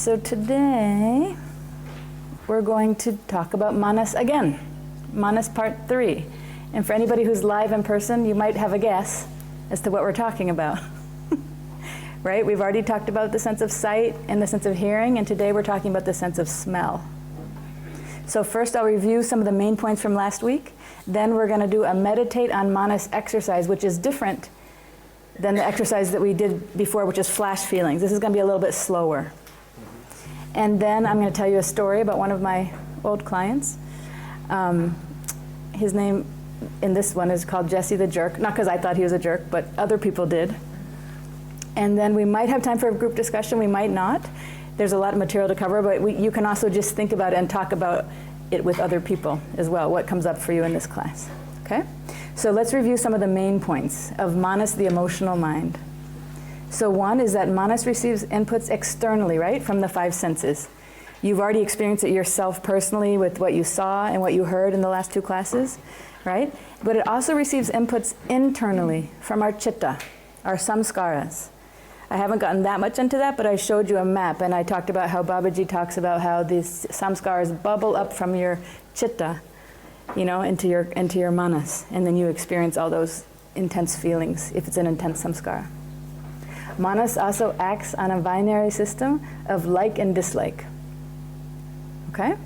So today we're going to talk about manas again, manas part 3. And for anybody who's live in person, you might have a guess as to what we're talking about. Right? We've already talked about the sense of sight and the sense of hearing, and today we're talking about the sense of smell. So first I'll review some of the main points from last week. Then we're going to do a meditate on manas exercise, which is different than the exercise that we did before, which is flash feelings. This is going to be a little bit slower. And then I'm going to tell you a story about one of my old clients. His name in this one is called Jesse the Jerk. Not because I thought he was a jerk, but other people did. And then we might have time for a group discussion, we might not. There's a lot of material to cover, but you can also just think about it and talk about it with other people as well, what comes up for you in this class. Okay? So let's review some of the main points of manas, the emotional mind. So one is that manas receives inputs externally, right, from the 5 senses. You've already experienced it yourself personally with what you saw and what you heard in the last 2 classes, right? But it also receives inputs internally from our chitta, our samskaras. I haven't gotten that much into that, but I showed you a map, and I talked about how Babaji talks about how these samskaras bubble up from your chitta, you know, into your manas, and then you experience all those intense feelings if it's an intense samskara. Manas also acts on a binary system of like and dislike. Okay?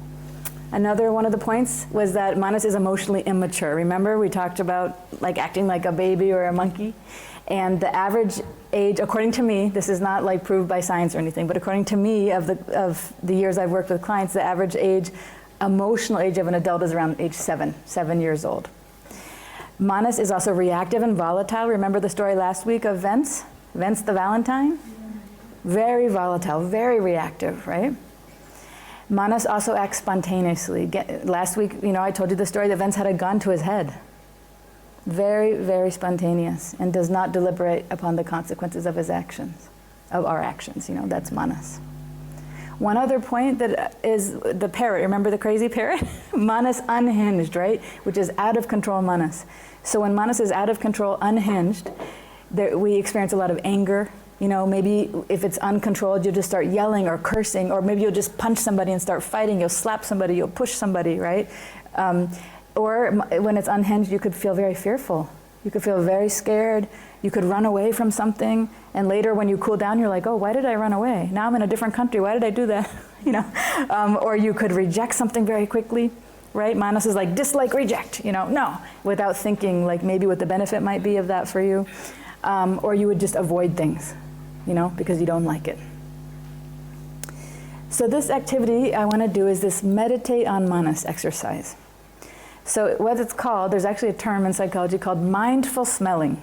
Another one of the points was that manas is emotionally immature. Remember, we talked about like acting like a baby or a monkey? And the average age, according to me, this is not like proved by science or anything, but according to me, of the years I've worked with clients, the average age, emotional age of an adult is around age 7 years old. Manas is also reactive and volatile. Remember the story last week of Vence? Vence the Valentine? Very volatile, very reactive, right? Manas also acts spontaneously. Last week, you know, I told you the story that Vence had a gun to his head. Very, very spontaneous, and does not deliberate upon the consequences of his actions, of our actions, you know, that's manas. One other point that is the parrot, remember the crazy parrot? Manas unhinged, right? Which is out of control manas. So when manas is out of control, unhinged, we experience a lot of anger. You know, maybe if it's uncontrolled, you'll just start yelling or cursing, or maybe you'll just punch somebody and start fighting. You'll slap somebody, you'll push somebody, right? Or when it's unhinged, you could feel very fearful. You could feel very scared. You could run away from something. And later when you cool down, you're like, oh, why did I run away? Now I'm in a different country. Why did I do that? You know, or you could reject something very quickly. Right? Manas is like dislike, reject, you know, no, without thinking like maybe what the benefit might be of that for you. Or you would just avoid things, you know, because you don't like it. So this activity I want to do is this meditate on manas exercise. So what it's called, there's actually a term in psychology called mindful smelling.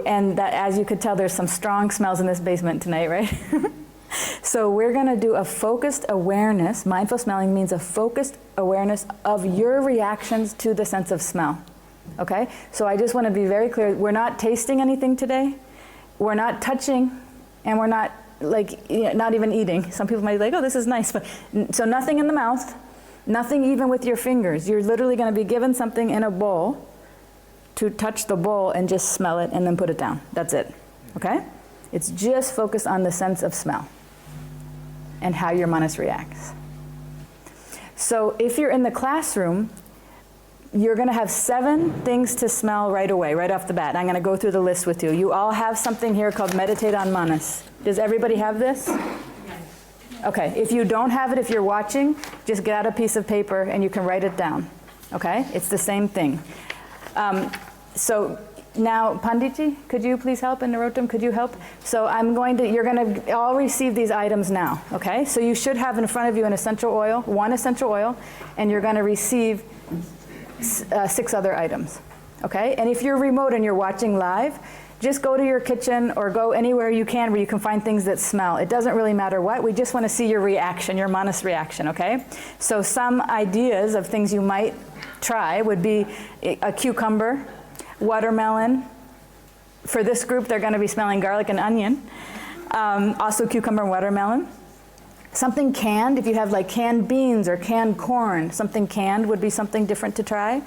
And that, as you could tell, there's some strong smells in this basement tonight, right? So we're going to do a focused awareness. Mindful smelling means a focused awareness of your reactions to the sense of smell. Okay? So I just want to be very clear. We're not tasting anything today. We're not touching. And we're not, like, not even eating. Some people might be like, oh, this is nice. But, so nothing in the mouth. Nothing even with your fingers. You're literally going to be given something in a bowl to touch the bowl and just smell it and then put it down. That's it. Okay? It's just focused on the sense of smell and how your manas reacts. So if you're in the classroom, you're going to have 7 things to smell right away, right off the bat. I'm going to go through the list with you. You all have something here called Meditate on Manas. Does everybody have this? Okay, if you don't have it, if you're watching, just get out a piece of paper and you can write it down. Okay? It's the same thing. So now, Panditji, could you please help? And Narotam, could you help? So you're going to all receive these items now. Okay? So you should have in front of you an essential oil, 1 essential oil, and you're going to receive 6 other items. Okay? And if you're remote and you're watching live, just go to your kitchen or go anywhere you can where you can find things that smell. It doesn't really matter what. We just want to see your reaction, your manas reaction, okay? So some ideas of things you might try would be a cucumber, watermelon. For this group, they're going to be smelling garlic and onion. Also cucumber and watermelon. Something canned, if you have like canned beans or canned corn, something canned would be something different to try.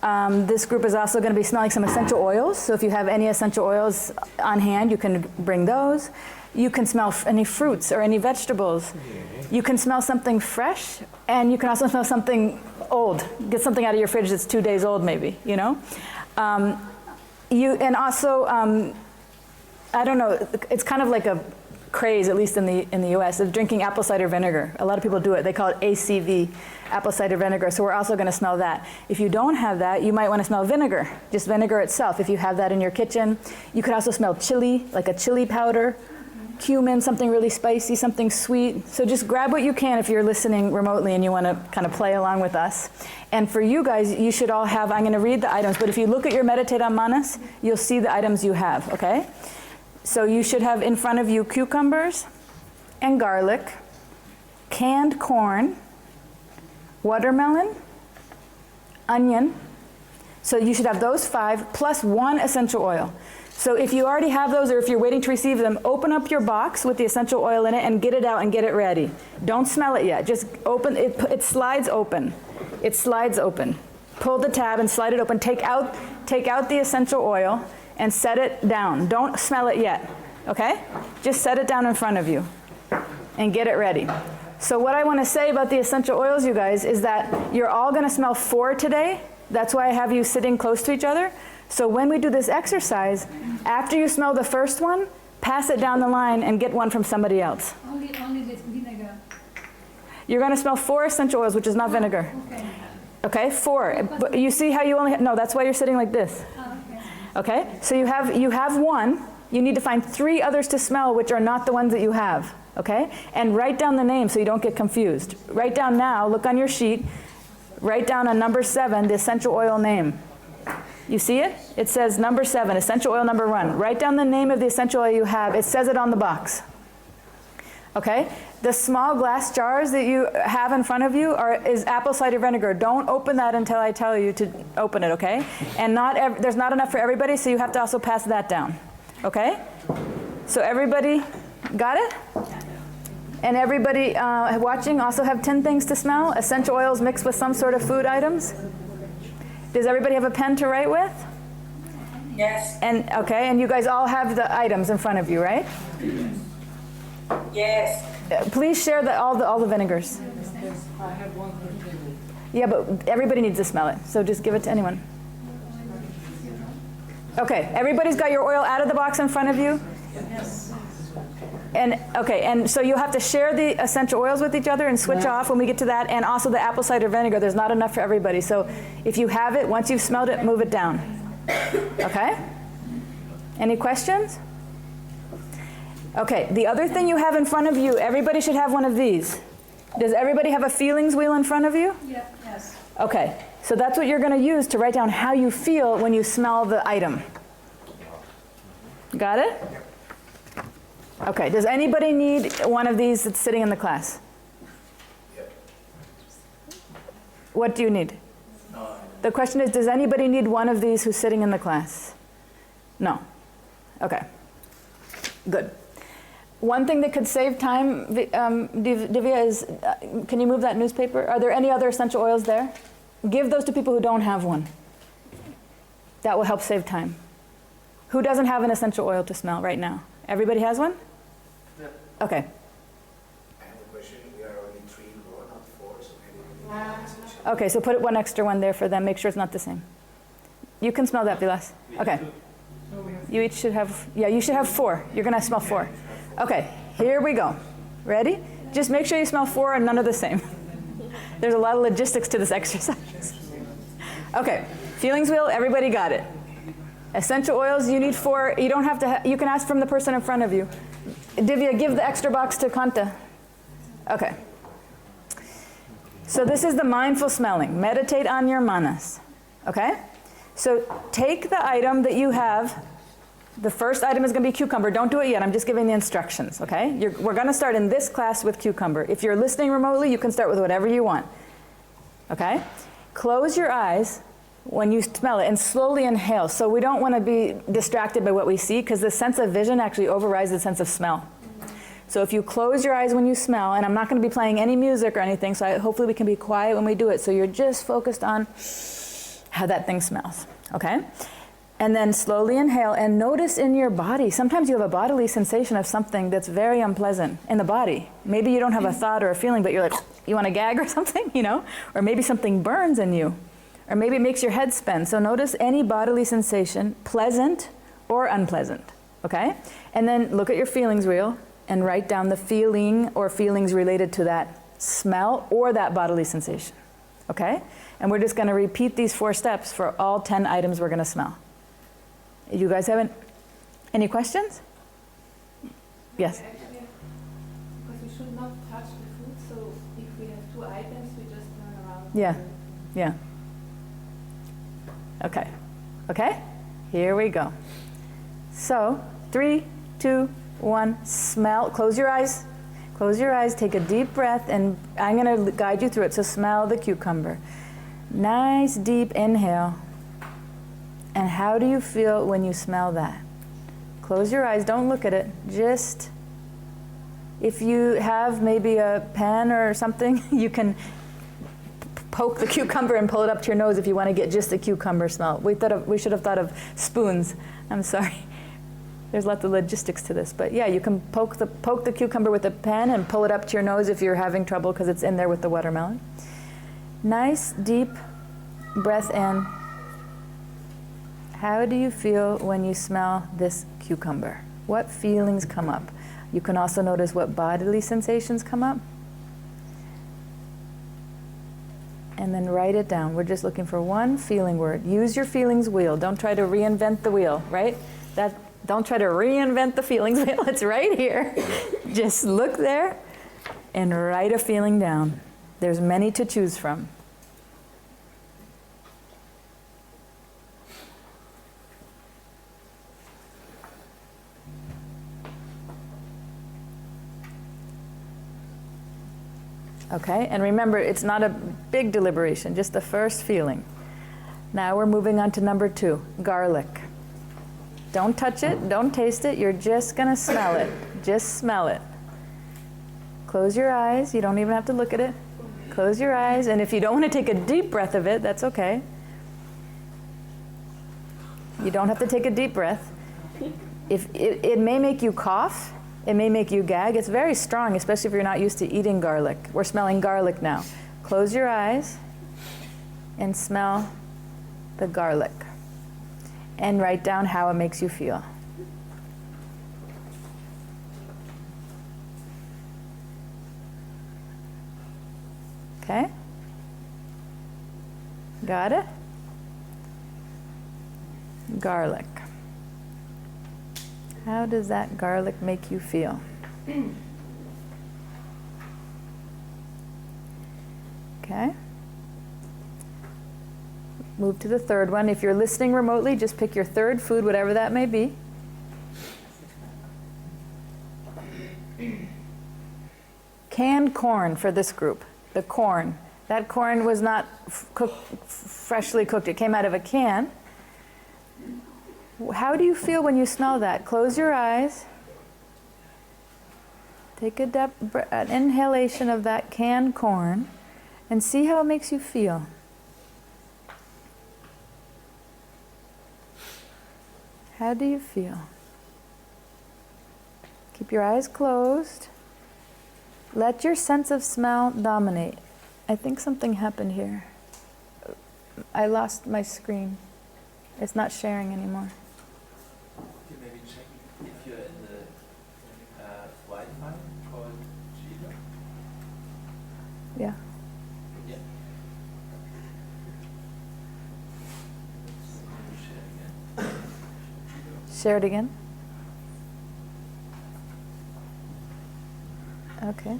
This group is also going to be smelling some essential oils. So if you have any essential oils on hand, you can bring those. You can smell any fruits or any vegetables. You can smell something fresh, and you can also smell something old. Get something out of your fridge that's 2 days old, maybe, you know? And also, I don't know, it's kind of like a craze, at least in the US, of drinking apple cider vinegar. A lot of people do it. They call it ACV, apple cider vinegar. So we're also going to smell that. If you don't have that, you might want to smell vinegar, just vinegar itself, if you have that in your kitchen. You could also smell chili, like a chili powder, cumin, something really spicy, something sweet. So just grab what you can if you're listening remotely and you want to kind of play along with us. And for you guys, you should all have, I'm going to read the items, but if you look at your Meditate on Manas, you'll see the items you have, okay? So you should have in front of you cucumbers and garlic, canned corn, watermelon, onion. So you should have those 5 plus 1 essential oil. So if you already have those or if you're waiting to receive them, open up your box with the essential oil in it and get it out and get it ready. Don't smell it yet. Just open it. It slides open. It slides open. Pull the tab and slide it open. Take out the essential oil and set it down. Don't smell it yet, okay? Just set it down in front of you and get it ready. So what I want to say about the essential oils, you guys, is that you're all going to smell 4 today. That's why I have you sitting close to each other. So when we do this exercise, after you smell the first one, pass it down the line and get one from somebody else. Only the vinegar. You're going to smell 4 essential oils, which is not vinegar. Okay. Okay, 4. But you see how you only no, that's why you're sitting like this. Okay, so you have 1. You need to find 3 others to smell, which are not the ones that you have. Okay, and write down the name so you don't get confused. Write down now. Look on your sheet. Write down on number 7 the essential oil name. You see it? It says number 7, essential oil number 1. Write down the name of the essential oil you have. It says it on the box. Okay? The small glass jars that you have in front of you is apple cider vinegar. Don't open that until I tell you to open it, okay? And there's not enough for everybody, so you have to also pass that down. Okay? So everybody got it? And everybody watching also have 10 things to smell, essential oils mixed with some sort of food items. Does everybody have a pen to write with? Yes. And okay, and you guys all have the items in front of you, right? Yes. Please share all the vinegars. I have one for Jiva. Yeah, but everybody needs to smell it, so just give it to anyone. Okay, everybody's got your oil out of the box in front of you? Yes. And okay, and so you'll have to share the essential oils with each other and switch off when we get to that, and also the apple cider vinegar. There's not enough for everybody, so if you have it, once you've smelled it, move it down. Okay? Any questions? Okay, the other thing you have in front of you, everybody should have one of these. Does everybody have a feelings wheel in front of you? Yeah. Yes. Okay, so that's what you're going to use to write down how you feel when you smell the item. Got it? Okay, does anybody need one of these that's sitting in the class? What do you need? The question is, does anybody need one of these who's sitting in the class? No. Okay, good. One thing that could save time, Divya, is, can you move that newspaper? Are there any other essential oils there? Give those to people who don't have one. That will help save time. Who doesn't have an essential oil to smell right now? Everybody has one? Yeah. Okay. I have a question. We are only 3 in row, not 4, so maybe Okay, so put one extra one there for them. Make sure it's not the same. You can smell that, Vilas. Okay. You each should have, yeah, you should have 4. You're going to smell 4. Okay, here we go. Ready? Just make sure you smell 4 and none of the same. There's a lot of logistics to this exercise. Okay, feelings wheel, everybody got it. Essential oils, you need 4. You don't have to, you can ask from the person in front of you. Divya, give the extra box to Kanta. Okay. So this is the mindful smelling. Meditate on your manas. Okay? So take the item that you have. The first item is going to be cucumber. Don't do it yet. I'm just giving the instructions, okay? We're going to start in this class with cucumber. If you're listening remotely, you can start with whatever you want. Okay? Close your eyes when you smell it and slowly inhale. So we don't want to be distracted by what we see because the sense of vision actually overrides the sense of smell. So if you close your eyes when you smell, and I'm not going to be playing any music or anything, so hopefully we can be quiet when we do it. So you're just focused on how that thing smells, okay? And then slowly inhale and notice in your body. Sometimes you have a bodily sensation of something that's very unpleasant in the body. Maybe you don't have a thought or a feeling, but you're like, you want to gag or something, you know? Or maybe something burns in you. Or maybe it makes your head spin. So notice any bodily sensation, pleasant or unpleasant, okay? And then look at your feelings wheel and write down the feeling or feelings related to that smell or that bodily sensation, okay? And we're just going to repeat these 4 steps for all 10 items we're going to smell. You guys have any questions? Yes? Actually, because we should not touch the food, so if we have 2 items, we just turn around. Yeah, yeah. Okay, okay, here we go. So, 3, 2, 1, smell, close your eyes, take a deep breath, and I'm going to guide you through it, so smell the cucumber. Nice deep inhale. And how do you feel when you smell that? Close your eyes, don't look at it, just, if you have maybe a pen or something, you can poke the cucumber and pull it up to your nose if you want to get just the cucumber smell. We should have thought of spoons. I'm sorry. There's lots of logistics to this, but yeah, you can poke the cucumber with a pen and pull it up to your nose if you're having trouble because it's in there with the watermelon. Nice deep breath in. How do you feel when you smell this cucumber? What feelings come up? You can also notice what bodily sensations come up. And then write it down. We're just looking for one feeling word. Use your feelings wheel. Don't try to reinvent the wheel, right? Don't try to reinvent the feelings wheel. It's right here. Just look there and write a feeling down. There's many to choose from. Okay, and remember, it's not a big deliberation, just the first feeling. Now we're moving on to number 2, garlic. Don't touch it, don't taste it, you're just gonna smell it. Just smell it. Close your eyes, you don't even have to look at it. Close your eyes, and if you don't want to take a deep breath of it, that's okay. You don't have to take a deep breath. If it may make you cough, it may make you gag. It's very strong, especially if you're not used to eating garlic. We're smelling garlic now. Close your eyes and smell the garlic. And write down how it makes you feel. Okay? Got it? Garlic. How does that garlic make you feel? Okay. Move to the third one. If you're listening remotely, just pick your third food, whatever that may be. Canned corn for this group. The corn. That corn was not freshly cooked. It came out of a can. How do you feel when you smell that? Close your eyes. Take an inhalation of that canned corn and see how it makes you feel. How do you feel? Keep your eyes closed. Let your sense of smell dominate. I think something happened here. I lost my screen. It's not sharing anymore. You maybe check if you're in the Wi-Fi called Jiva. Yeah. Yeah. Share again. Share it again. Okay.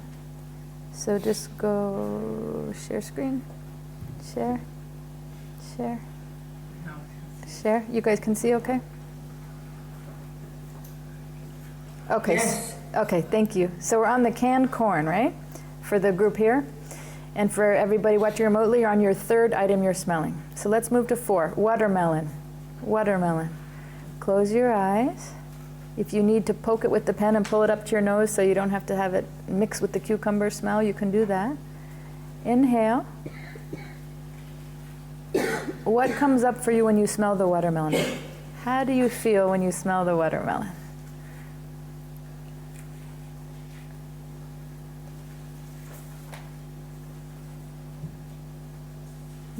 So just go share screen. Share. Share. Share. You guys can see okay? Okay. Yes. Okay, thank you. So we're on the canned corn, right? For the group here. And for everybody watching remotely, you're on your third item you're smelling. So let's move to 4. Watermelon. Watermelon. Close your eyes. If you need to poke it with the pen and pull it up to your nose so you don't have to have it mix with the cucumber smell, you can do that. Inhale. What comes up for you when you smell the watermelon? How do you feel when you smell the watermelon?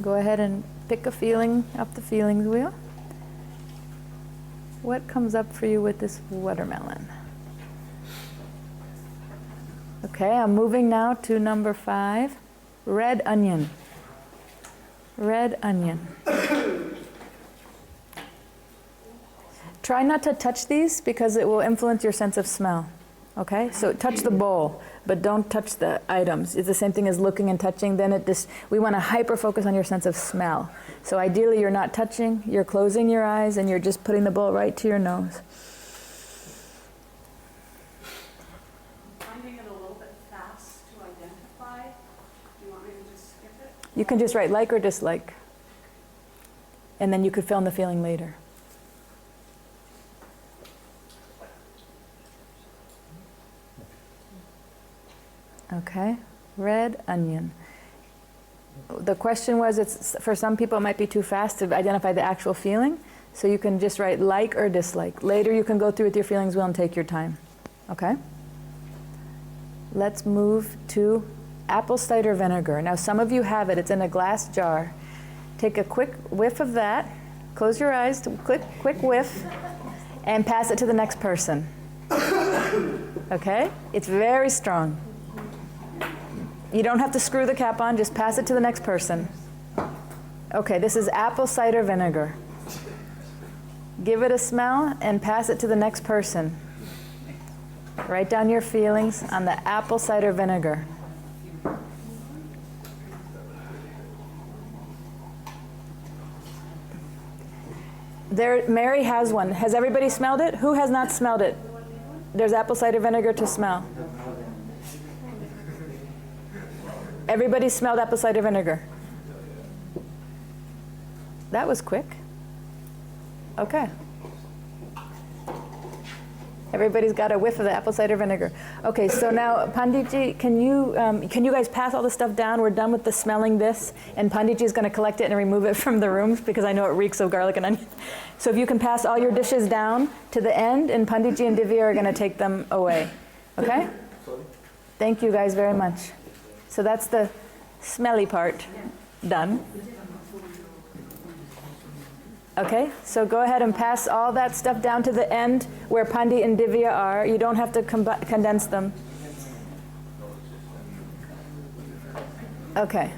Go ahead and pick a feeling up the feelings wheel. What comes up for you with this watermelon? Okay, I'm moving now to number 5, red onion. Red onion. Try not to touch these because it will influence your sense of smell. Okay, so touch the bowl, but don't touch the items. It's the same thing as looking and touching. Then we want to hyper focus on your sense of smell. So ideally you're not touching, you're closing your eyes and you're just putting the bowl right to your nose. Finding it a little bit fast to identify. Do you want me to just skip it? You can just write like or dislike. And then you could fill in the feeling later. Okay, red onion. The question was, it's for some people it might be too fast to identify the actual feeling, so you can just write like or dislike. Later you can go through with your feelings wheel and take your time. Okay? Let's move to apple cider vinegar. Now some of you have it, it's in a glass jar. Take a quick whiff of that, close your eyes, quick whiff, and pass it to the next person. Okay? It's very strong. You don't have to screw the cap on, just pass it to the next person. Okay, this is apple cider vinegar. Give it a smell and pass it to the next person. Write down your feelings on the apple cider vinegar. Mary has one. Has everybody smelled it? Who has not smelled it? There's apple cider vinegar to smell. Everybody smelled apple cider vinegar. That was quick. Okay. Everybody's got a whiff of the apple cider vinegar. Okay, so now Panditji, can you guys pass all the stuff down? We're done with the smelling this, and Panditji is going to collect it and remove it from the rooms because I know it reeks of garlic and onion. So if you can pass all your dishes down to the end, and Panditji and Divya are going to take them away. Okay? Thank you guys very much. So that's the smelly part done. Okay, so go ahead and pass all that stuff down to the end where Pandi and Divya are. You don't have to condense them. Okay.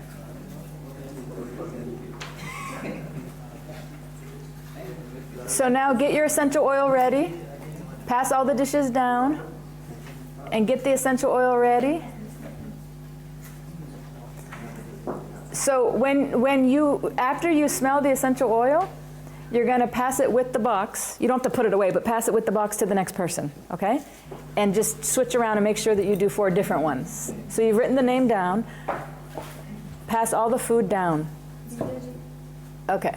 So now get your essential oil ready. Pass all the dishes down and get the essential oil ready. So after you smell the essential oil, you're going to pass it with the box. You don't have to put it away, but pass it with the box to the next person, okay? And just switch around and make sure that you do 4 different ones. So you've written the name down. Pass all the food down. Okay.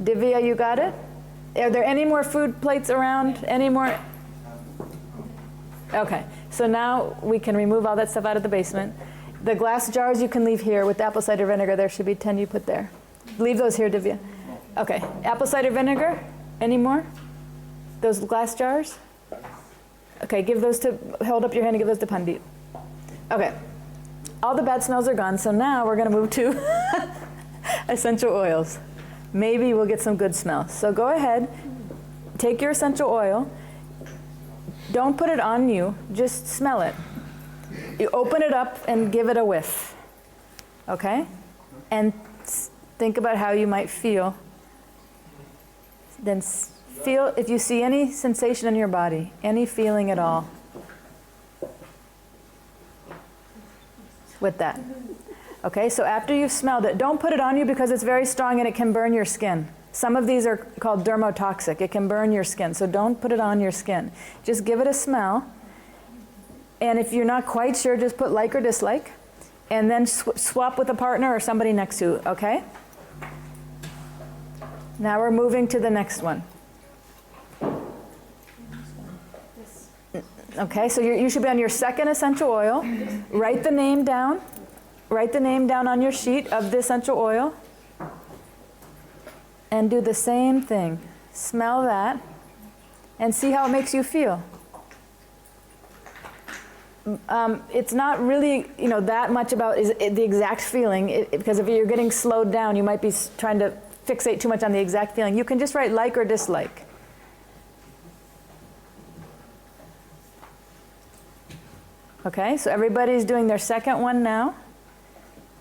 Divya, you got it? Are there any more food plates around? Any more? Okay. So now we can remove all that stuff out of the basement. The glass jars you can leave here with apple cider vinegar. There should be 10 you put there. Leave those here, Divya. Okay, apple cider vinegar. Any more? Those glass jars? Okay, hold up your hand and give those to Pandit. Okay, all the bad smells are gone, so now we're going to move to essential oils. Maybe we'll get some good smells. So go ahead, take your essential oil. Don't put it on you, just smell it. You open it up and give it a whiff, okay? And think about how you might feel. Then feel if you see any sensation in your body, any feeling at all with that. Okay, so after you've smelled it, don't put it on you because it's very strong and it can burn your skin. Some of these are called dermotoxic. It can burn your skin, so don't put it on your skin. Just give it a smell. And if you're not quite sure, just put like or dislike. And then swap with a partner or somebody next to you, okay? Now we're moving to the next one. Okay, so you should be on your second essential oil. Write the name down. Write the name down on your sheet of the essential oil. And do the same thing. Smell that and see how it makes you feel. It's not really, that much about the exact feeling, because if you're getting slowed down, you might be trying to fixate too much on the exact feeling. You can just write like or dislike. Okay, so everybody's doing their second one now.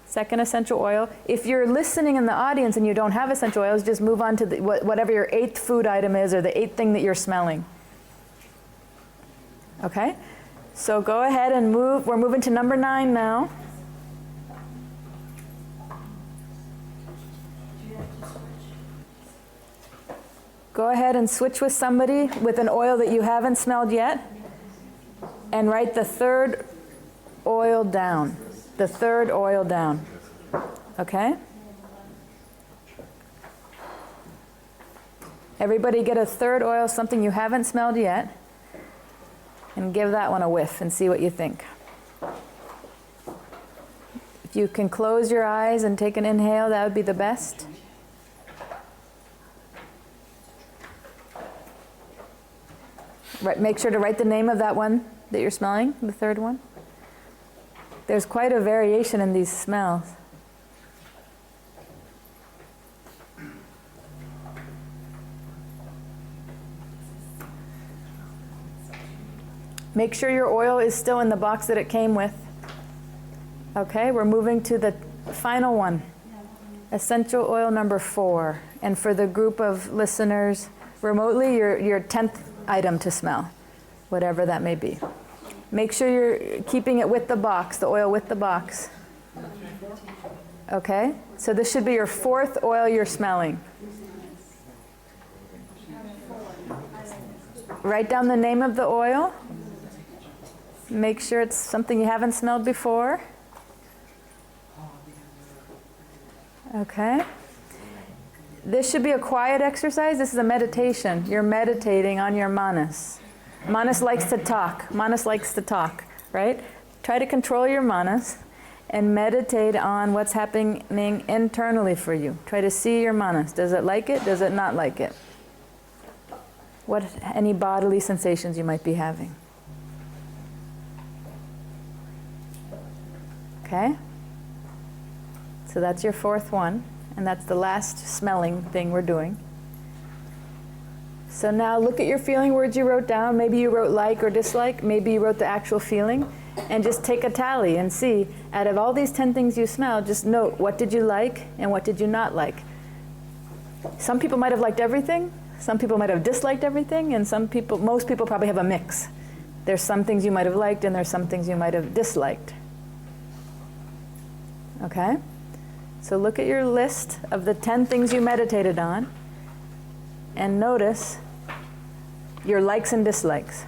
Second essential oil. If you're listening in the audience and you don't have essential oils, just move on to whatever your 8th food item is, or the 8th thing that you're smelling. Okay? So go ahead and move. We're moving to number 9 now. Go ahead and switch with somebody with an oil that you haven't smelled yet, and write the 3rd oil down. The 3rd oil down. Okay? Everybody get a 3rd oil, something you haven't smelled yet, and give that one a whiff and see what you think. If you can close your eyes and take an inhale, that would be the best. Make sure to write the name of that one that you're smelling, the 3rd one. There's quite a variation in these smells. Make sure your oil is still in the box that it came with. Okay, we're moving to the final one. Essential oil number 4. And for the group of listeners remotely, your 10th item to smell, whatever that may be. Make sure you're keeping it with the box, the oil with the box. Okay? So this should be your 4th oil you're smelling. Write down the name of the oil. Make sure it's something you haven't smelled before. Okay? This should be a quiet exercise. This is a meditation. You're meditating on your manas. Manas likes to talk. Manas likes to talk, right? Try to control your manas and meditate on what's happening internally for you. Try to see your manas. Does it like it? Does it not like it? Any bodily sensations you might be having. Okay? So that's your 4th one, and that's the last smelling thing we're doing. So now look at your feeling words you wrote down. Maybe you wrote like or dislike. Maybe you wrote the actual feeling. And just take a tally and see, out of all these 10 things you smell, just note what did you like and what did you not like. Some people might have liked everything. Some people might have disliked everything. And most people probably have a mix. There's some things you might have liked and there's some things you might have disliked. Okay? So look at your list of the 10 things you meditated on and notice your likes and dislikes.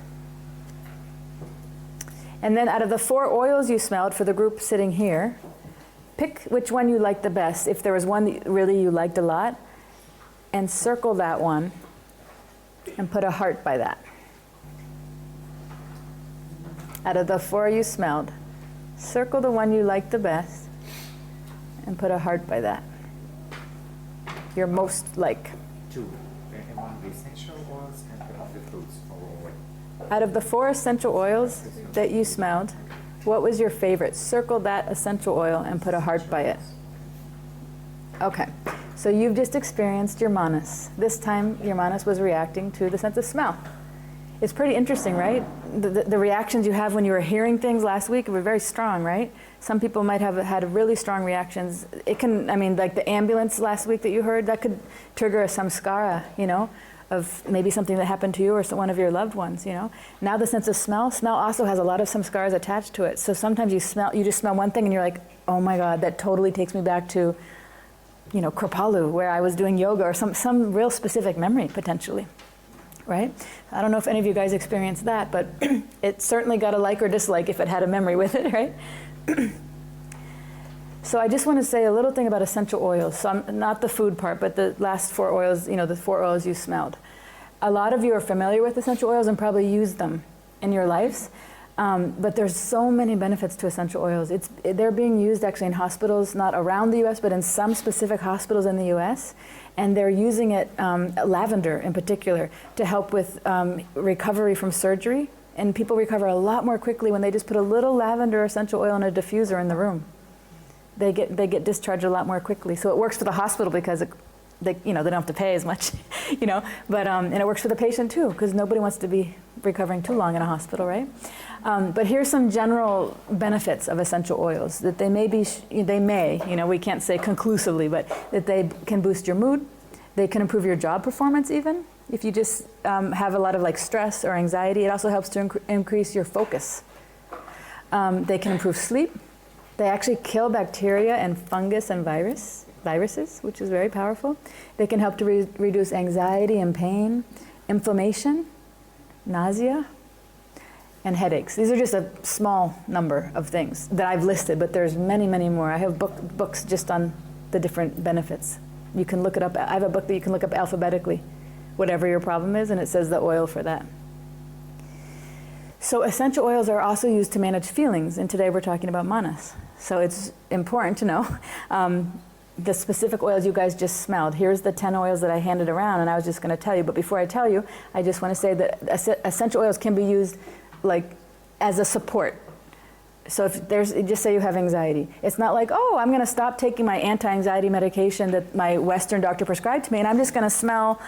And then out of the 4 oils you smelled for the group sitting here, pick which one you liked the best. If there was one that really you liked a lot, and circle that one and put a heart by that. Out of the 4 you smelled, circle the one you liked the best and put a heart by that. Your most like. 2. And one with essential oils and one with fruits. Out of the 4 essential oils that you smelled, what was your favorite? Circle that essential oil and put a heart by it. Okay, so you've just experienced your manas. This time your manas was reacting to the sense of smell. It's pretty interesting, right? The reactions you have when you were hearing things last week were very strong, right? Some people might have had really strong reactions. It can, like the ambulance last week that you heard, that could trigger a samskara, of maybe something that happened to you or one of your loved ones, Now the sense of smell also has a lot of samskaras attached to it. So sometimes you just smell one thing and you're like, oh my God, that totally takes me back to, Kripalu, where I was doing yoga, or some real specific memory potentially. Right? I don't know if any of you guys experienced that, but it certainly got a like or dislike if it had a memory with it, right? So I just want to say a little thing about essential oils. So not the food part, but the last 4 oils, the 4 oils you smelled. A lot of you are familiar with essential oils and probably use them in your lives. But there's so many benefits to essential oils. They're being used actually in hospitals, not around the US, but in some specific hospitals in the US. And they're using it, lavender in particular, to help with recovery from surgery. And people recover a lot more quickly when they just put a little lavender essential oil in a diffuser in the room. They get discharged a lot more quickly. So it works for the hospital because they don't have to pay as much, But and it works for the patient too, because nobody wants to be recovering too long in a hospital, right? But here's some general benefits of essential oils that they may, we can't say conclusively, but that they can boost your mood. They can improve your job performance even. If you just have a lot of stress or anxiety, it also helps to increase your focus. They can improve sleep. They actually kill bacteria and fungus and viruses, which is very powerful. They can help to reduce anxiety and pain, inflammation, nausea, and headaches. These are just a small number of things that I've listed, but there's many, many more. I have books just on the different benefits. You can look it up. I have a book that you can look up alphabetically, whatever your problem is, and it says the oil for that. So essential oils are also used to manage feelings, and today we're talking about manas. So it's important to know the specific oils you guys just smelled. Here's the 10 oils that I handed around, and I was just going to tell you. But before I tell you, I just want to say that essential oils can be used as a support. So just say you have anxiety. It's not like, oh, I'm going to stop taking my anti-anxiety medication that my Western doctor prescribed to me, and I'm just going to smell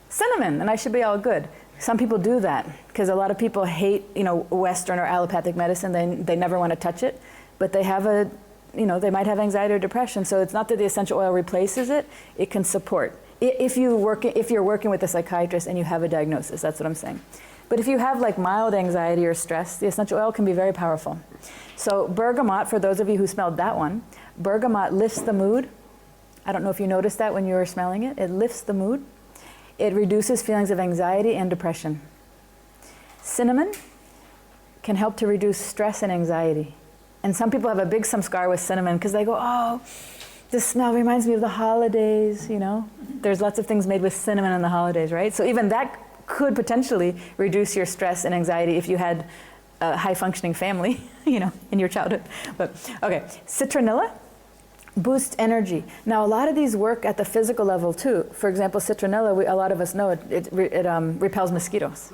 cinnamon, and I should be all good. Some people do that because a lot of people hate, Western or allopathic medicine. They never want to touch it, but they have they might have anxiety or depression. So it's not that the essential oil replaces it; it can support. If you're working with a psychiatrist and you have a diagnosis, that's what I'm saying. But if you have mild anxiety or stress, the essential oil can be very powerful. So bergamot, for those of you who smelled that one, bergamot lifts the mood. I don't know if you noticed that when you were smelling it. It lifts the mood. It reduces feelings of anxiety and depression. Cinnamon can help to reduce stress and anxiety. And some people have a big samskar with cinnamon because they go, oh, this smell reminds me of the holidays, There's lots of things made with cinnamon in the holidays, right? So even that could potentially reduce your stress and anxiety if you had a high-functioning family, in your childhood. But okay, citronella boosts energy. Now, a lot of these work at the physical level too. For example, citronella, a lot of us know it repels mosquitoes.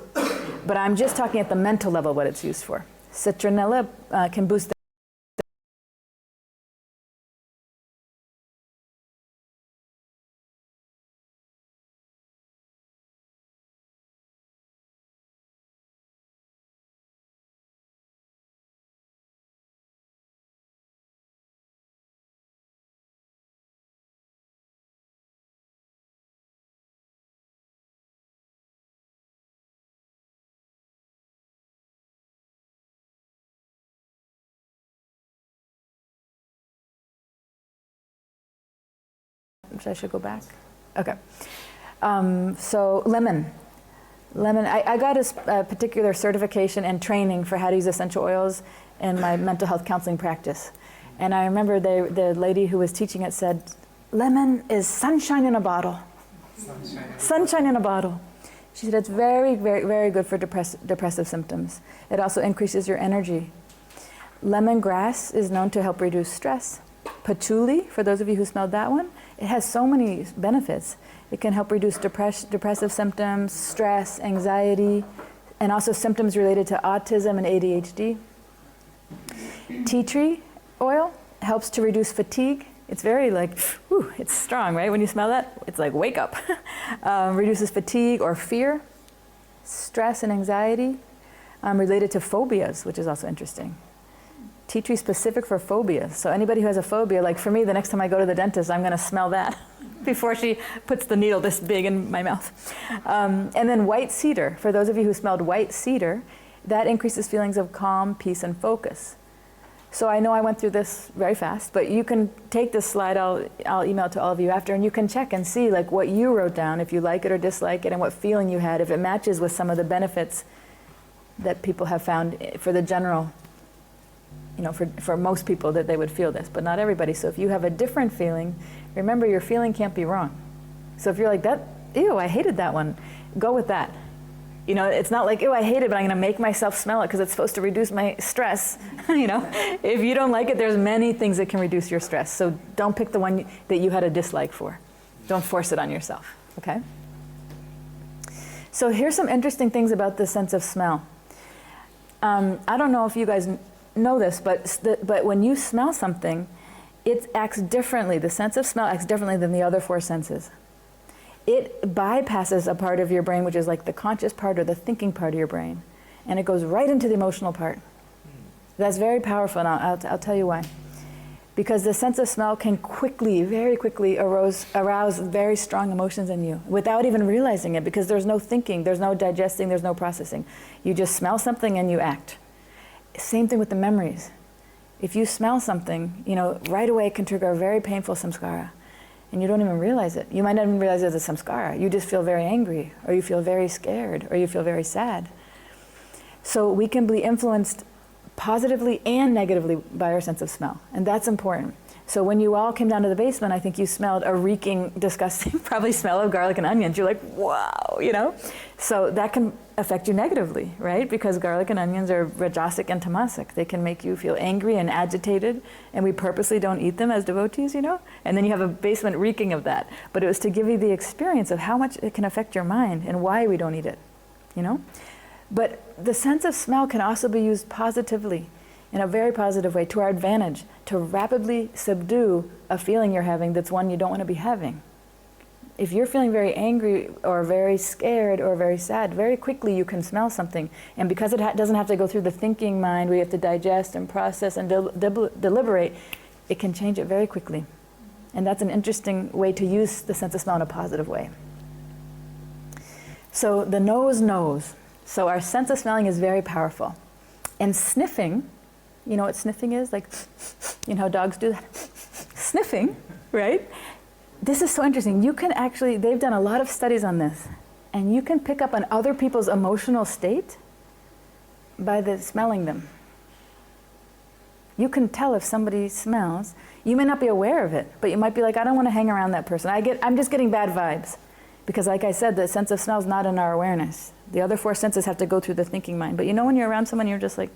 But I'm just talking at the mental level what it's used for. Citronella can boost I should go back. Okay. So lemon. I got a particular certification and training for how to use essential oils in my mental health counseling practice. And I remember the lady who was teaching it said, lemon is sunshine in a bottle. Sunshine in a bottle. She said it's very, very, very good for depressive symptoms. It also increases your energy. Lemongrass is known to help reduce stress. Patchouli, for those of you who smelled that one, it has so many benefits. It can help reduce depressive symptoms, stress, anxiety, and also symptoms related to autism and ADHD. Tea tree oil helps to reduce fatigue. It's very it's strong, right? When you smell that, it's like, wake up. Reduces fatigue or fear, stress and anxiety, related to phobias, which is also interesting. Tea tree specific for phobias. So anybody who has a phobia, like for me, the next time I go to the dentist, I'm going to smell that before she puts the needle this big in my mouth. And then white cedar. For those of you who smelled white cedar, that increases feelings of calm, peace, and focus. So I know I went through this very fast, but you can take this slide, I'll email it to all of you after, and you can check and see what you wrote down, if you like it or dislike it, and what feeling you had, if it matches with some of the benefits that people have found for the general, for most people that they would feel this, but not everybody. So if you have a different feeling, remember your feeling can't be wrong. So if you're like, ew, I hated that one, go with that. You know, it's not like, oh, I hate it, but I'm going to make myself smell it because it's supposed to reduce my stress. You know, if you don't like it, there's many things that can reduce your stress. So don't pick the one that you had a dislike for. Don't force it on yourself, okay? So here's some interesting things about the sense of smell. I don't know if you guys know this, but when you smell something, it acts differently. The sense of smell acts differently than the other four senses. It bypasses a part of your brain, which is like the conscious part or the thinking part of your brain, and it goes right into the emotional part. That's very powerful, and I'll tell you why. Because the sense of smell can quickly, very quickly arouse very strong emotions in you without even realizing it, because there's no thinking, there's no digesting, there's no processing. You just smell something and you act. Same thing with the memories. If you smell something, you know, right away it can trigger a very painful samskara. And you don't even realize it. You might not even realize it's a samskara. You just feel very angry, or you feel very scared, or you feel very sad. So we can be influenced positively and negatively by our sense of smell, and that's important. So when you all came down to the basement, I think you smelled a reeking, disgusting, probably smell of garlic and onions. You're like, wow, you know? So that can affect you negatively, right? Because garlic and onions are rajasic and tamasic. They can make you feel angry and agitated, and we purposely don't eat them as devotees, you know? And then you have a basement reeking of that. But it was to give you the experience of how much it can affect your mind and why we don't eat it, you know? But the sense of smell can also be used positively, in a very positive way, to our advantage, to rapidly subdue a feeling you're having that's one you don't want to be having. If you're feeling very angry or very scared or very sad, very quickly you can smell something. And because it doesn't have to go through the thinking mind, we have to digest and process and deliberate, it can change it very quickly. And that's an interesting way to use the sense of smell in a positive way. So the nose knows. So our sense of smelling is very powerful. And sniffing, you know what sniffing is? Like, you know how dogs do that? Sniffing, right? This is so interesting. You can actually, they've done a lot of studies on this, and you can pick up on other people's emotional state by smelling them. You can tell if somebody smells. You may not be aware of it, but you might be like, I don't want to hang around that person. I'm just getting bad vibes. Because like I said, the sense of smell is not in our awareness. The other four senses have to go through the thinking mind. But you know when you're around someone, you're just like,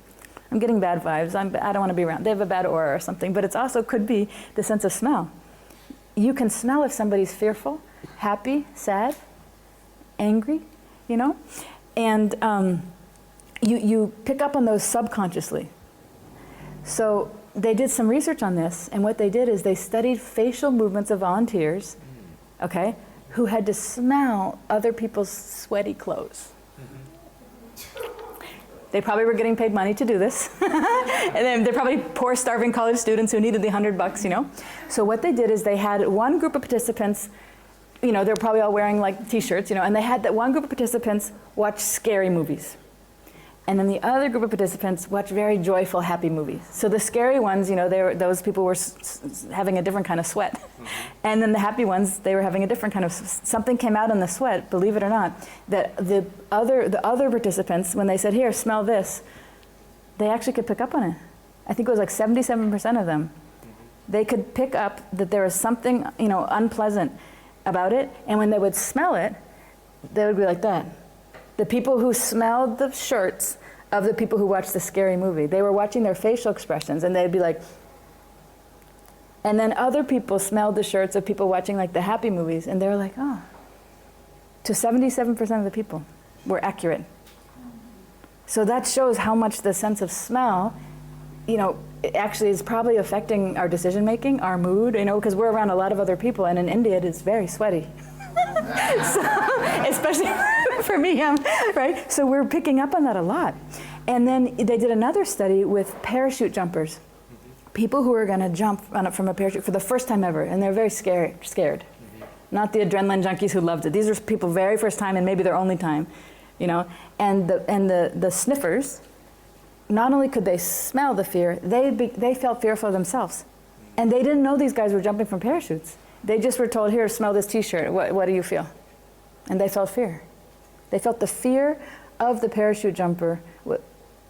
I'm getting bad vibes. I don't want to be around. They have a bad aura or something. But it also could be the sense of smell. You can smell if somebody's fearful, happy, sad, angry, you know? And you pick up on those subconsciously. So they did some research on this, and what they did is they studied facial movements of volunteers, okay, who had to smell other people's sweaty clothes. They probably were getting paid money to do this. And then they're probably poor, starving college students who needed the $100, you know? So what they did is they had one group of participants, you know, they're probably all wearing like t-shirts, you know, and they had that one group of participants watch scary movies. And then the other group of participants watch very joyful, happy movies. So the scary ones, you know, those people were having a different kind of sweat. And then the happy ones, they were having a different kind of, something came out in the sweat, believe it or not, that the other participants, when they said, here, smell this, they actually could pick up on it. I think it was like 77% of them. They could pick up that there was something, you know, unpleasant about it, and when they would smell it, they would be like that. The people who smelled the shirts of the people who watched the scary movie, they were watching their facial expressions, and they'd be like, and then other people smelled the shirts of people watching like the happy movies, and they were like, oh. To 77% of the people were accurate. So that shows how much the sense of smell, you know, it actually is probably affecting our decision making, our mood, you know, because we're around a lot of other people, and in India it is very sweaty. So, especially for me, right? So we're picking up on that a lot. And then they did another study with parachute jumpers. People who are going to jump from a parachute for the first time ever, and they're very scared. Not the adrenaline junkies who loved it. These are people very first time, and maybe their only time, you know. And the sniffers, not only could they smell the fear, they felt fearful themselves. And they didn't know these guys were jumping from parachutes. They just were told, here, smell this t-shirt. What do you feel? And they felt fear. They felt the fear of the parachute jumper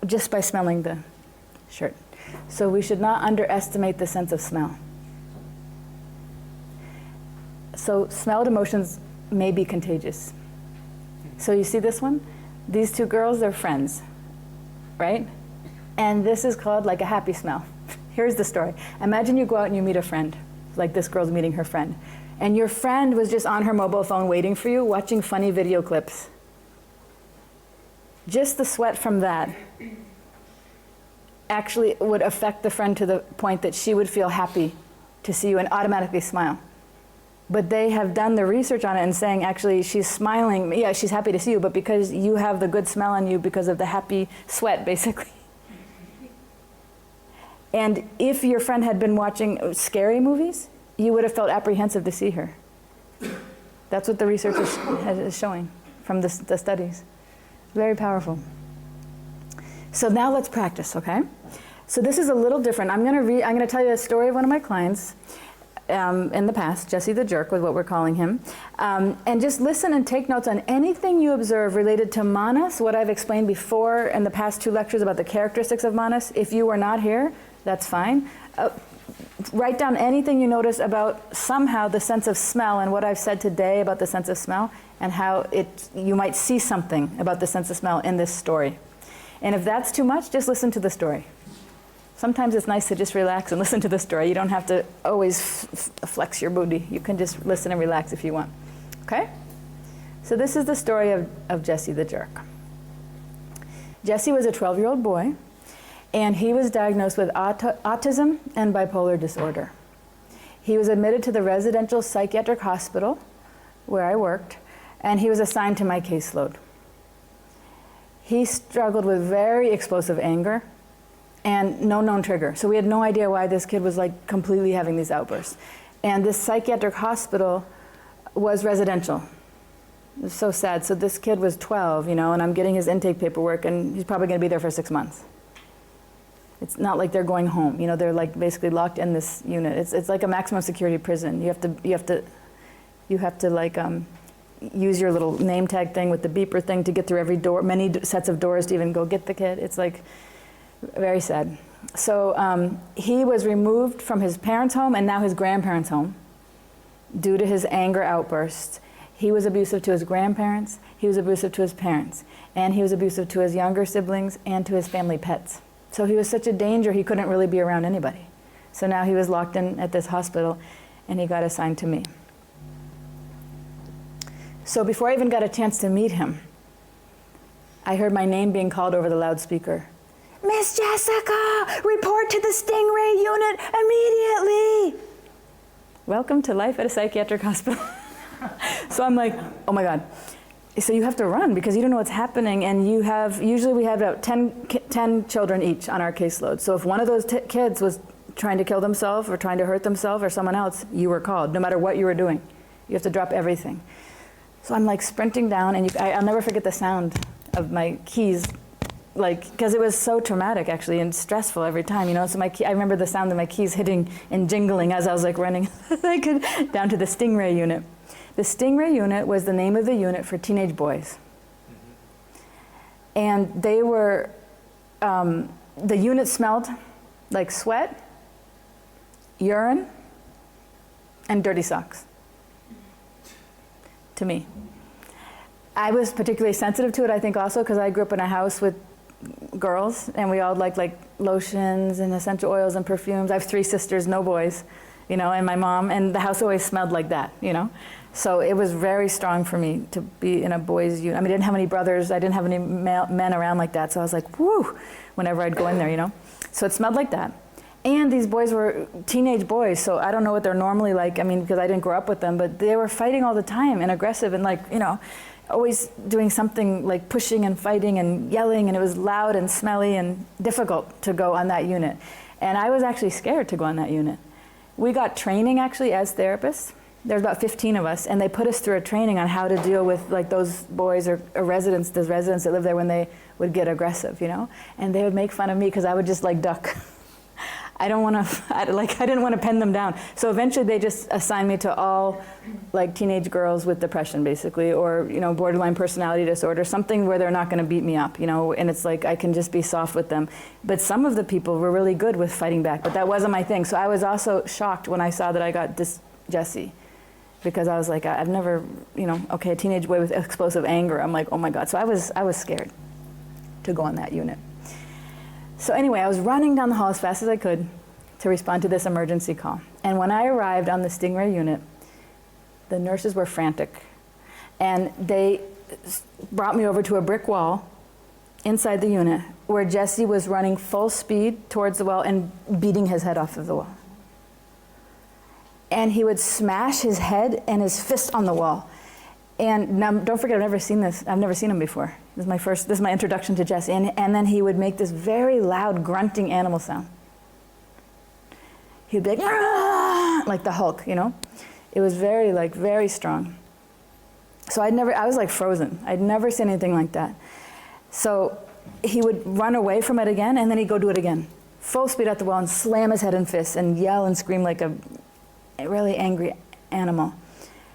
just by smelling the shirt. So we should not underestimate the sense of smell. So smelled emotions may be contagious. So you see this one? These two girls, they're friends, right? And this is called like a happy smell. Here's the story. Imagine you go out and you meet a friend, like this girl's meeting her friend, and your friend was just on her mobile phone waiting for you, watching funny video clips. Just the sweat from that actually would affect the friend to the point that she would feel happy to see you and automatically smile. But they have done the research on it and saying, actually, she's smiling. Yeah, she's happy to see you, but because you have the good smell on you because of the happy sweat, basically. And if your friend had been watching scary movies, you would have felt apprehensive to see her. That's what the research is showing from the studies. Very powerful. So now let's practice, okay? So this is a little different. I'm going to tell you a story of one of my clients in the past. Jesse the Jerk was what we're calling him. And just listen and take notes on anything you observe related to manas, what I've explained before in the past 2 lectures about the characteristics of manas. If you were not here, that's fine. Write down anything you notice about somehow the sense of smell and what I've said today about the sense of smell and how you might see something about the sense of smell in this story. And if that's too much, just listen to the story. Sometimes it's nice to just relax and listen to the story. You don't have to always flex your booty. You can just listen and relax if you want. Okay? So this is the story of Jesse the Jerk. Jesse was a 12-year-old boy, and he was diagnosed with autism and bipolar disorder. He was admitted to the residential psychiatric hospital where I worked, and he was assigned to my caseload. He struggled with very explosive anger and no known trigger. So we had no idea why this kid was like completely having these outbursts. And this psychiatric hospital was residential. It was so sad. So this kid was 12, and I'm getting his intake paperwork, and he's probably going to be there for 6 months. It's not like they're going home. They're like basically locked in this unit. It's like a maximum security prison. You have to like use your little name tag thing with the beeper thing to get through every door, many sets of doors to even go get the kid. It's like very sad. So he was removed from his parents' home and now his grandparents' home due to his anger outbursts. He was abusive to his grandparents, he was abusive to his parents, and he was abusive to his younger siblings and to his family pets. So he was such a danger he couldn't really be around anybody. So now he was locked in at this hospital and he got assigned to me. So before I even got a chance to meet him, I heard my name being called over the loudspeaker. Miss Jessica, report to the Stingray unit immediately. Welcome to life at a psychiatric hospital. So I'm like, oh my God. So you have to run because you don't know what's happening, and usually we have about 10 children each on our caseload. So if one of those kids was trying to kill themselves or trying to hurt themselves or someone else, you were called, no matter what you were doing. You have to drop everything. So I'm like sprinting down, and I'll never forget the sound of my keys, because it was so traumatic actually and stressful every time, So I remember the sound of my keys hitting and jingling as I was like running down to the Stingray unit. The Stingray unit was the name of the unit for teenage boys. And they were, the unit smelled like sweat, urine, and dirty socks. To me. I was particularly sensitive to it, I think also because I grew up in a house with girls and we all liked like lotions and essential oils and perfumes. I have 3 sisters, no boys, and my mom, and the house always smelled like that, So it was very strong for me to be in a boys' unit. I didn't have any brothers, I didn't have any men around like that, so I was like, whoo, whenever I'd go in there, So it smelled like that. And these boys were teenage boys, so I don't know what they're normally like, because I didn't grow up with them, but they were fighting all the time and aggressive and always doing something like pushing and fighting and yelling, and it was loud and smelly and difficult to go on that unit. And I was actually scared to go on that unit. We got training actually as therapists. There's about 15 of us, and they put us through a training on how to deal with like those boys or residents that live there when they would get aggressive, And they would make fun of me because I would just like duck. I didn't want to pin them down. So eventually they just assigned me to all like teenage girls with depression basically, or, borderline personality disorder, something where they're not going to beat me up, and it's like I can just be soft with them. But some of the people were really good with fighting back, but that wasn't my thing. So I was also shocked when I saw that I got this Jesse. because I was like, I've never, okay, a teenage boy with explosive anger. I'm like, oh my God. So I was scared to go on that unit. So anyway, I was running down the hall as fast as I could to respond to this emergency call. And when I arrived on the Stingray unit, the nurses were frantic. And they brought me over to a brick wall inside the unit where Jesse was running full speed towards the wall and beating his head off of the wall. And he would smash his head and his fist on the wall. And now, don't forget, I've never seen this. I've never seen him before. This is my introduction to Jesse. And then he would make this very loud grunting animal sound. He'd be like the Hulk, It was very strong. So I was like frozen. I'd never seen anything like that. So he would run away from it again, and then he'd go do it again. Full speed at the wall and slam his head and fists and yell and scream like a really angry animal.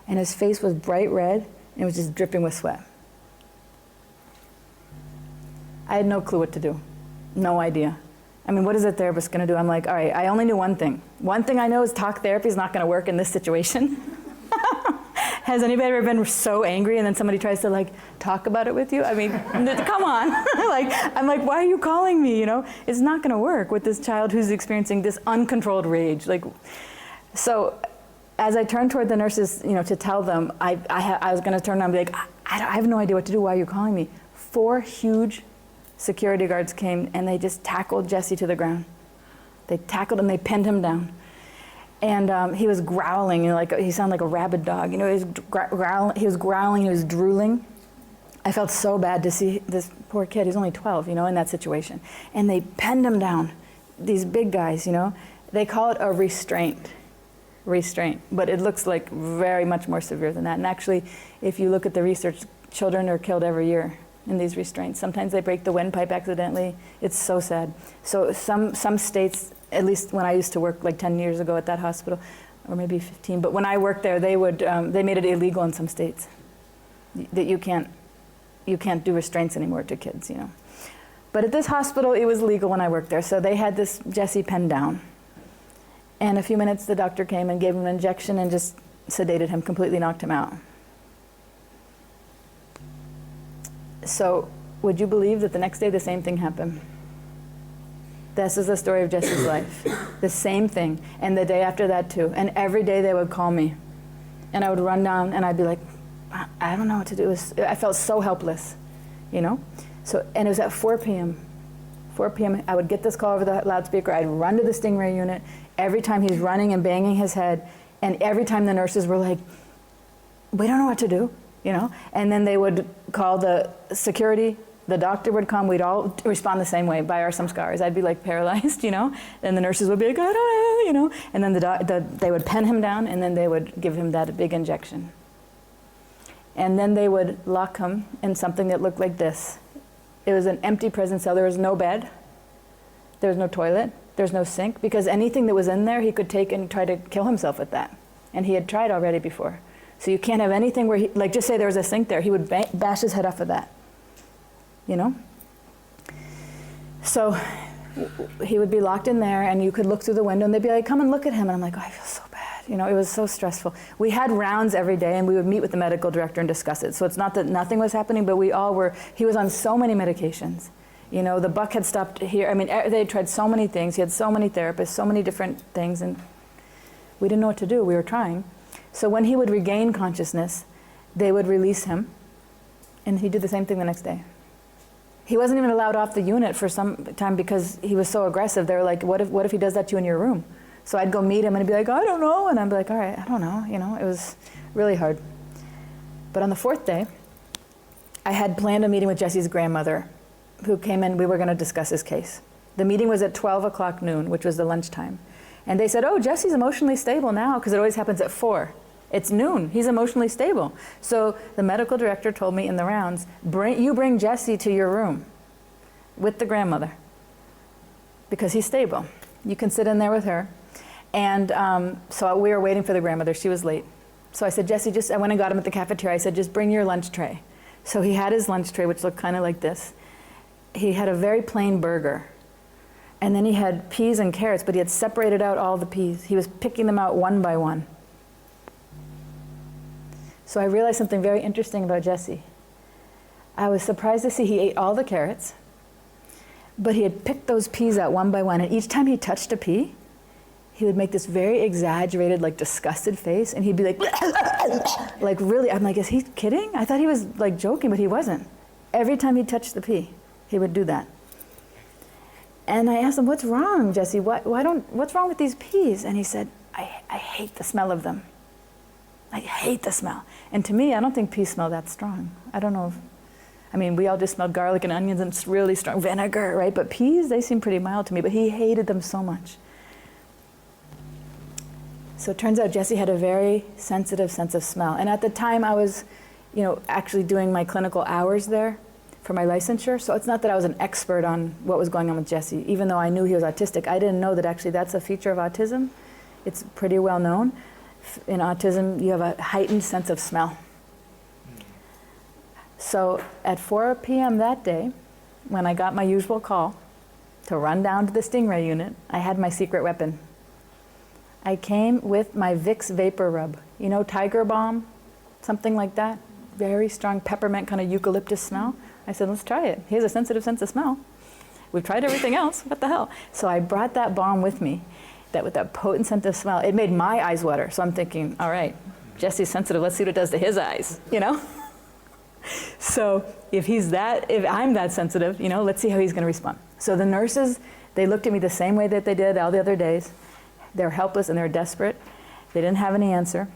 And his face was bright red, and it was just dripping with sweat. I had no clue what to do. No idea. I mean, what is a therapist going to do? I'm like, all right, I only knew one thing. One thing I know is talk therapy is not going to work in this situation. Has anybody ever been so angry and then somebody tries to talk about it with you? I mean, come on. I'm like, why are you calling me? It's not going to work with this child who's experiencing this uncontrolled rage. So as I turned toward the nurses, to tell them, I was going to turn around and be like, I have no idea what to do. Why are you calling me? 4 huge security guards came and they just tackled Jesse to the ground. They tackled him, they pinned him down. And he was growling, he sounded like a rabid dog. He was growling, he was drooling. I felt so bad to see this poor kid, he's only 12, in that situation. And they pinned him down, these big guys, They call it a restraint, but it looks like very much more severe than that. And actually, if you look at the research, children are killed every year in these restraints. Sometimes they break the windpipe accidentally. It's so sad. So some states, at least when I used to work 10 years ago at that hospital, or maybe 15, but when I worked there, they made it illegal in some states that you can't do restraints anymore to kids, But at this hospital, it was legal when I worked there. So they had this Jesse penned down. And a few minutes, the doctor came and gave him an injection and just sedated him, completely knocked him out. So would you believe that the next day the same thing happened? This is the story of Jesse's life. The same thing. And the day after that too. And every day they would call me. And I would run down and I'd be like, I don't know what to do. I felt so helpless, So, and it was at 4 p.m. 4 p.m. I would get this call over the loudspeaker. I'd run to the Stingray unit. Every time he's running and banging his head. And every time the nurses were like, we don't know what to do. And then they would call the security, the doctor would come, we'd all respond the same way, by our some scars. I'd be paralyzed, And the nurses would be like, I don't know, And then they would pen him down, and then they would give him that big injection. And then they would lock him in something that looked like this. It was an empty prison cell. There was no bed. There was no toilet. There was no sink, because anything that was in there, he could take and try to kill himself with that. And he had tried already before. So you can't have anything where just say there was a sink there, he would bash his head off of that, So he would be locked in there, and you could look through the window, and they'd be like, come and look at him. And I'm like, oh, I feel so bad. It was so stressful. We had rounds every day, and we would meet with the medical director and discuss it. So it's not that nothing was happening, but he was on so many medications. The buck had stopped here. I mean, they had tried so many things. He had so many therapists, so many different things, and we didn't know what to do. We were trying. So when he would regain consciousness, they would release him, and he'd do the same thing the next day. He wasn't even allowed off the unit for some time because he was so aggressive. They were like, what if he does that to you in your room? So I'd go meet him, and he'd be like, I don't know. And I'd be like, all right, I don't know. It was really hard. But on the 4th day, I had planned a meeting with Jesse's grandmother, who came in. We were going to discuss his case. The meeting was at 12 o'clock noon, which was the lunchtime. And they said, oh, Jesse's emotionally stable now, because it always happens at 4. It's noon. He's emotionally stable. So the medical director told me in the rounds, bring Jesse to your room with the grandmother, because he's stable. You can sit in there with her. And so we were waiting for the grandmother. She was late. So I said, Jesse, I went and got him at the cafeteria. I said, just bring your lunch tray. So he had his lunch tray, which looked kind of like this. He had a very plain burger. And then he had peas and carrots, but he had separated out all the peas. He was picking them out one by one. So I realized something very interesting about Jesse. I was surprised to see he ate all the carrots, but he had picked those peas out one by one, and each time he touched a pea, he would make this very exaggerated, like disgusted face, and he'd be like, like really, I'm like, is he kidding? I thought he was like joking, but he wasn't. Every time he touched the pea, he would do that. And I asked him, what's wrong, Jesse? What's wrong with these peas? And he said, I hate the smell of them. I hate the smell. And to me, I don't think peas smell that strong. I don't know we all just smelled garlic and onions and it's really strong vinegar, right? But peas, they seem pretty mild to me, but he hated them so much. So it turns out Jesse had a very sensitive sense of smell. And at the time I was, actually doing my clinical hours there for my licensure. So it's not that I was an expert on what was going on with Jesse. Even though I knew he was autistic, I didn't know that actually that's a feature of autism. It's pretty well known. In autism, you have a heightened sense of smell. So at 4 p.m. that day, when I got my usual call to run down to the Stingray unit, I had my secret weapon. I came with my Vicks Vapor Rub. Tiger Balm, something like that. Very strong peppermint kind of eucalyptus smell. I said, let's try it. He has a sensitive sense of smell. We've tried everything else. What the hell? So I brought that balm with me, with that potent scent of smell. It made my eyes water. So I'm thinking, all right, Jesse's sensitive. Let's see what it does to his eyes, So if I'm that sensitive, let's see how he's going to respond. So the nurses, they looked at me the same way that they did all the other days. They're helpless and they're desperate. They didn't have any answer.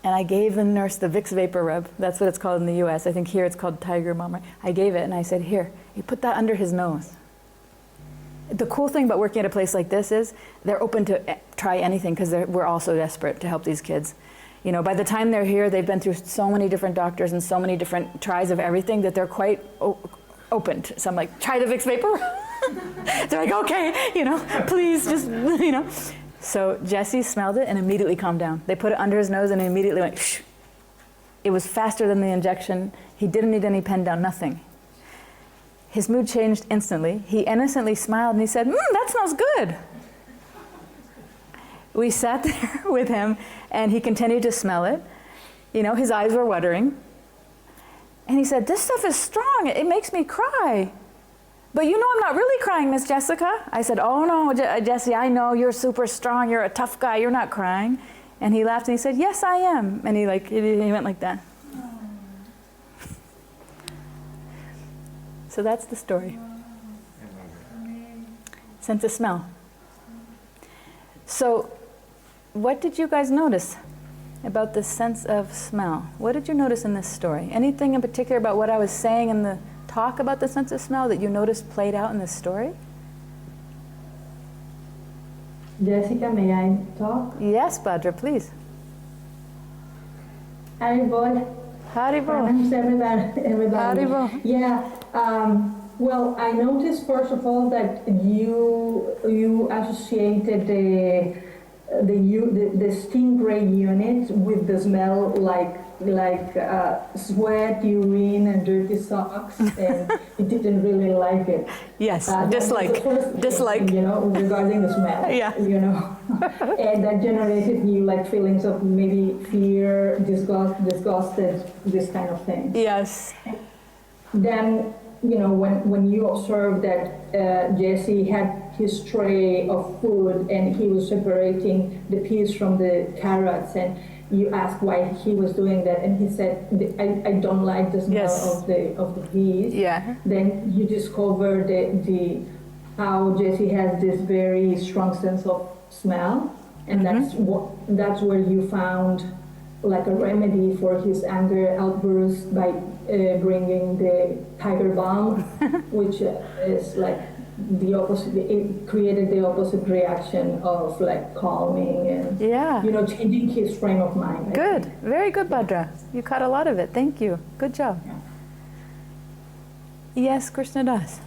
And I gave the nurse the Vicks Vapor Rub. That's what it's called in the US. I think here it's called Tiger Balm. I gave it and I said, here, you put that under his nose. The cool thing about working at a place like this is they're open to try anything because we're all so desperate to help these kids. By the time they're here, they've been through so many different doctors and so many different tries of everything that they're quite open to. So I'm like, try the Vicks Vapor Rub. They're like, okay, please just, So Jesse smelled it and immediately calmed down. They put it under his nose and it immediately went, shh. It was faster than the injection. He didn't need any pen down, nothing. His mood changed instantly. He innocently smiled and he said, that smells good. We sat there with him and he continued to smell it. His eyes were watering. And he said, this stuff is strong. It makes me cry. But I'm not really crying, Miss Jessica. I said, oh no, Jesse, I know you're super strong. You're a tough guy. You're not crying. And he laughed and he said, yes, I am. And he went like that. So that's the story. Sense of smell. So what did you guys notice about the sense of smell? What did you notice in this story? Anything in particular about what I was saying in the talk about the sense of smell that you noticed played out in this story? Jessica, may I talk? Yes, Bhadra, please. Haribol. Haribol. Thanks, everybody. Haribol. Yeah. Well, I noticed first of all that you associated the stingray unit with the smell like sweat, urine, and dirty socks, and you didn't really like it. Yes, dislike. Regarding the smell. Yeah. And that generated you feelings of maybe fear, disgusted, this kind of thing. Yes. Then, when you observed that Jesse had his tray of food and he was separating the peas from the carrots, and you asked why he was doing that, and he said, I don't like the smell of the peas. Yeah. Then you discover how Jesse has this very strong sense of smell, and that's where you found a remedy for his anger outburst by bringing the Tiger Balm, which is the opposite. It created the opposite reaction of calming and changing his frame of mind. Good, very good, Bhadra. You caught a lot of it. Thank you. Good job. Yeah. Yes, Krishna Das.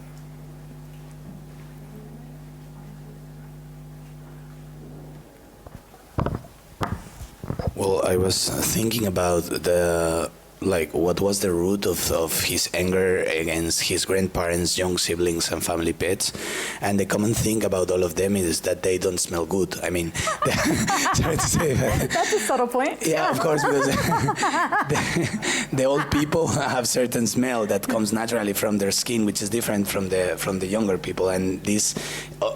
Well, I was thinking about the like what was the root of his anger against his grandparents, young siblings, and family pets. And the common thing about all of them is that they don't smell good. I mean, sorry to say that. That's a subtle point. Yeah, of course, because the old people have certain smell that comes naturally from their skin, which is different from the younger people, and this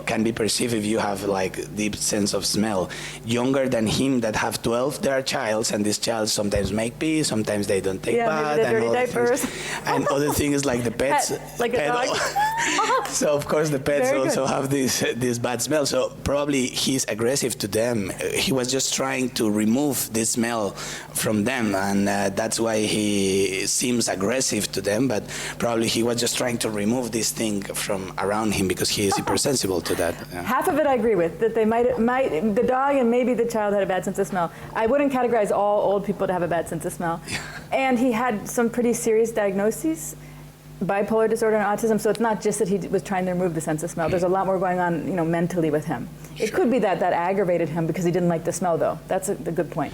can be perceived if you have like deep sense of smell. Younger than him that have 12, there are childs, and these childs sometimes make pee, sometimes they don't take bath, maybe and dirty all diapers. and other things like the pets. Like a dog. So of course the pets Very also good. have this bad smell. So probably he's aggressive to them. He was just trying to remove this smell from them, and that's why he seems aggressive to them. But probably he was just trying to remove this thing from around him because he is hypersensible to that. Yeah. Half of it I agree with, that they might the dog and maybe the child had a bad sense of smell. I wouldn't categorize all old people to have a bad sense of smell. And he had some pretty serious diagnoses, bipolar disorder and autism, so it's not just that he was trying to remove the sense of smell. There's a lot more going on, mentally with him. It could be that aggravated him because he didn't like the smell, though. That's the good point.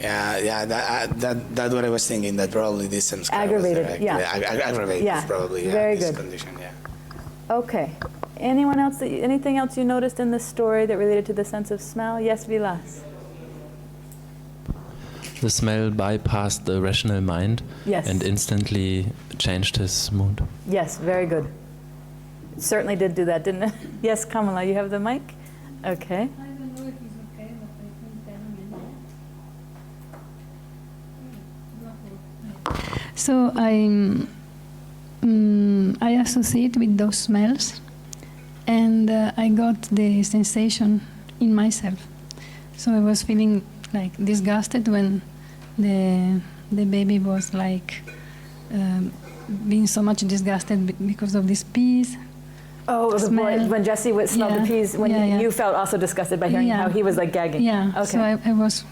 Yeah, that's what I was thinking, that probably this sense Aggravated, aggravated, Yeah, probably, very this good. condition, yeah. Okay. Anything else you noticed in this story that related to the sense of smell? Yes, Vilas. The smell bypassed the rational mind Yes. and instantly changed his mood. Yes, very good. It certainly did do that, didn't it? Yes, Kamala, you have the mic? Okay. I don't know if he's okay, but I couldn't tell him anything. So I associate with those smells, and I got the sensation in myself. So I was feeling like disgusted when the baby was like being so much disgusted because of these peas. Oh, the boy, Smell. when Jesse smelled the peas, when you felt also disgusted by hearing how he was like gagging. Yeah. Okay. So I was,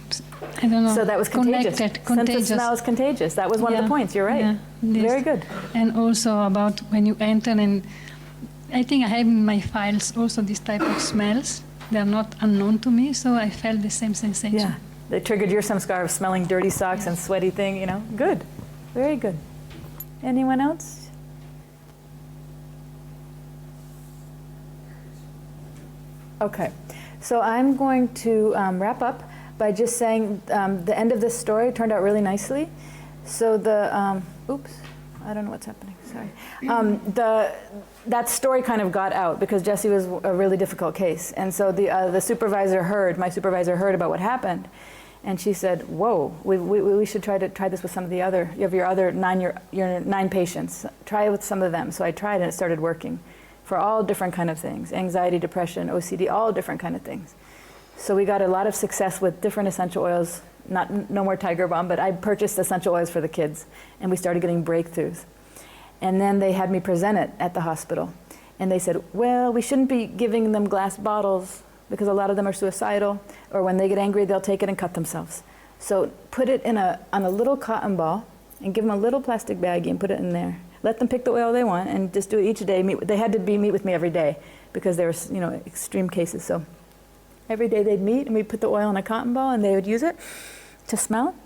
I don't know. So that was contagious. Sense of smell is contagious. That was one of the points. You're right. Yeah, Very good. And also about when you enter, and I think I have in my files also this type of smells. They are not unknown to me, so I felt the same sensation. Yeah. They triggered your samskar of smelling dirty socks and sweaty thing. Good. Very good. Anyone else? Okay, so I'm going to wrap up by just saying the end of this story turned out really nicely. So oops, I don't know what's happening, sorry. That story kind of got out because Jesse was a really difficult case. And so my supervisor heard about what happened. And she said, whoa, we should try this with some of the other, you have your other your 9 patients. Try it with some of them. So I tried and it started working. For all different kind of things, anxiety, depression, OCD, all different kind of things. So we got a lot of success with different essential oils, no more Tiger Balm, but I purchased essential oils for the kids, and we started getting breakthroughs. And then they had me present it at the hospital. And they said, well, we shouldn't be giving them glass bottles because a lot of them are suicidal, or when they get angry, they'll take it and cut themselves. So put it on a little cotton ball and give them a little plastic baggie and put it in there. Let them pick the oil they want and just do it each day. They had to meet with me every day because there were extreme cases. So every day they'd meet and we'd put the oil in a cotton ball and they would use it to smell.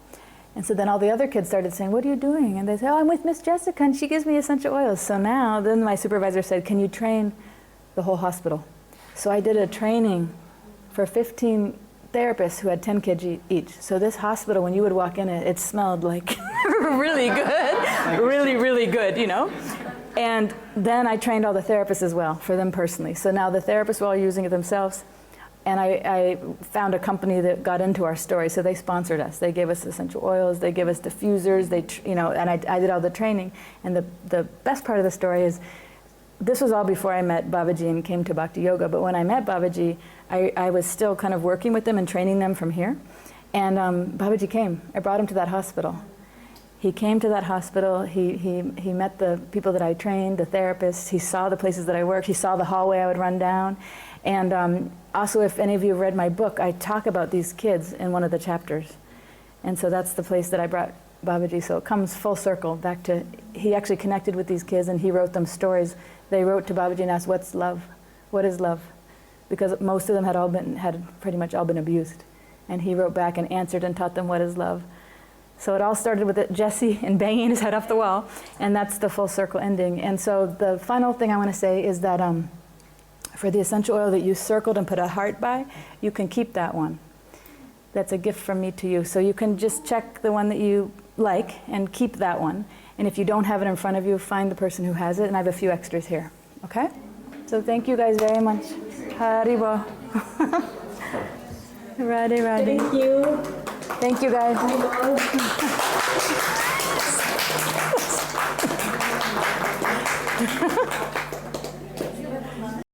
And so then all the other kids started saying, what are you doing? And they said, oh, I'm with Miss Jessica and she gives me essential oils. So now, then my supervisor said, can you train the whole hospital? So I did a training for 15 therapists who had 10 kids each. So this hospital, when you would walk in it smelled like really good, really good, And then I trained all the therapists as well, for them personally. So now the therapists were all using it themselves. And I found a company that got into our story, so they sponsored us. They gave us essential oils, they gave us diffusers, and I did all the training. And the best part of the story is, this was all before I met Babaji and came to Bhakti Yoga, but when I met Babaji, I was still kind of working with them and training them from here. And Babaji came. I brought him to that hospital. He came to that hospital. He met the people that I trained, the therapists. He saw the places that I worked. He saw the hallway I would run down. And also, if any of you have read my book, I talk about these kids in one of the chapters. And so that's the place that I brought Babaji. So it comes full circle back to, he actually connected with these kids and he wrote them stories. They wrote to Babaji and asked, what's love? What is love? Because most of them had pretty much all been abused. And he wrote back and answered and taught them what is love. So it all started with Jesse and banging his head off the wall, and that's the full circle ending. And so the final thing I want to say is that for the essential oil that you circled and put a heart by, you can keep that one. That's a gift from me to you. So you can just check the one that you like and keep that one. And if you don't have it in front of you, find the person who has it, and I have a few extras here. Okay? So thank you guys very much. Haribo. Radhe, Radhe. Thank you. Thank you guys. Bye.